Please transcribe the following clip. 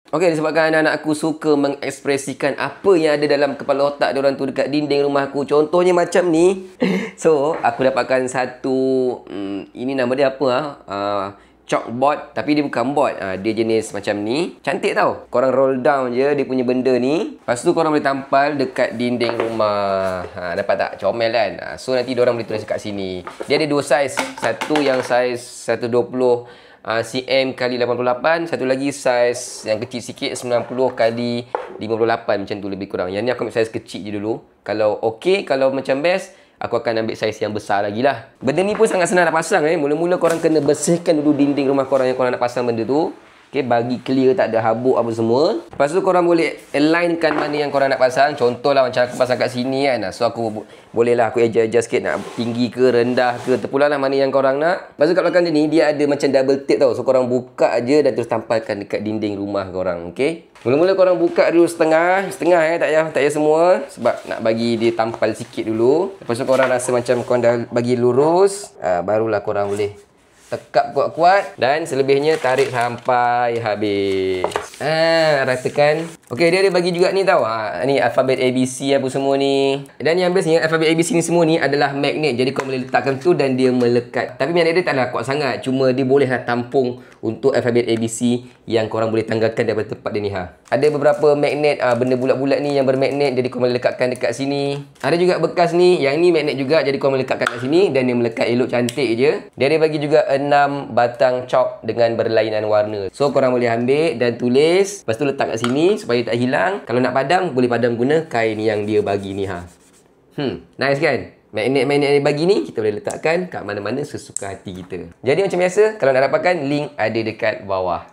Okey, disebabkan anak-anak aku suka mengekspresikan apa yang ada dalam kepala otak diorang tu dekat dinding rumah aku. Contohnya macam ni. So, aku dapatkan satu ini nama dia apa chalkboard, tapi dia bukan board. Dia jenis macam ni. Cantik tau. Korang roll down je dia punya benda ni. Lepas tu korang boleh tampal dekat dinding rumah. Dapat tak? Comel kan? So nanti diorang boleh tulis kat sini. Dia ada dua saiz. Satu yang saiz 120 cm kali 88, satu lagi saiz yang kecil sikit 90 kali 58, macam tu lebih kurang. Yang ni aku ambil saiz kecil je dulu. Kalau okey, kalau macam best, aku akan ambil saiz yang besar lagi lah. Benda ni pun sangat senang nak pasang. Mula-mula korang kena bersihkan dulu dinding rumah korang yang korang nak pasang benda tu. Okay, bagi clear, tak ada habuk apa semua. Lepas tu korang boleh alignkan mana yang korang nak pasang. Contohlah macam aku pasang kat sini kan. So aku bolehlah aku adjust sikit, nak tinggi ke rendah ke, terpulang lah mana yang korang nak. Lepas tu kat belakang dia ni, dia ada macam double tape tau. So korang buka aje dan terus tampalkan dekat dinding rumah korang. Okay. Mula-mula korang buka dulu setengah tak payah semua. Sebab nak bagi dia tampal sikit dulu. Lepas tu korang rasa macam korang dah bagi lurus, barulah korang boleh tekap kuat-kuat dan selebihnya tarik sampai habis. Ratakan. Okey, dia ada bagi juga ni tau. Ni alfabet ABC apa semua ni. Dan yang bestnya alfabet ABC ni semua ni adalah magnet. Jadi kau boleh letakkan tu dan dia melekat. Tapi magnet dia taklah kuat sangat. Cuma dia bolehlah tampung untuk alfabet ABC yang korang boleh tanggalkan daripada tempat dia ni. Ada beberapa magnet benda bulat-bulat ni yang bermagnet, jadi kau boleh lekatkan dekat sini. Ada juga bekas ni, yang ni magnet juga, jadi kau boleh lekatkan kat sini dan dia melekat elok cantik je. Dia ada bagi juga 6 batang chalk dengan berlainan warna. So korang boleh ambil dan tulis, lepas tu letak kat sini supaya tak hilang. Kalau nak padam, boleh padam guna kain yang dia bagi ni. Nice kan? Magnet-magnet yang dia bagi ni kita boleh letakkan kat mana-mana sesuka hati kita. Jadi macam biasa, kalau nak dapatkan, link ada dekat bawah.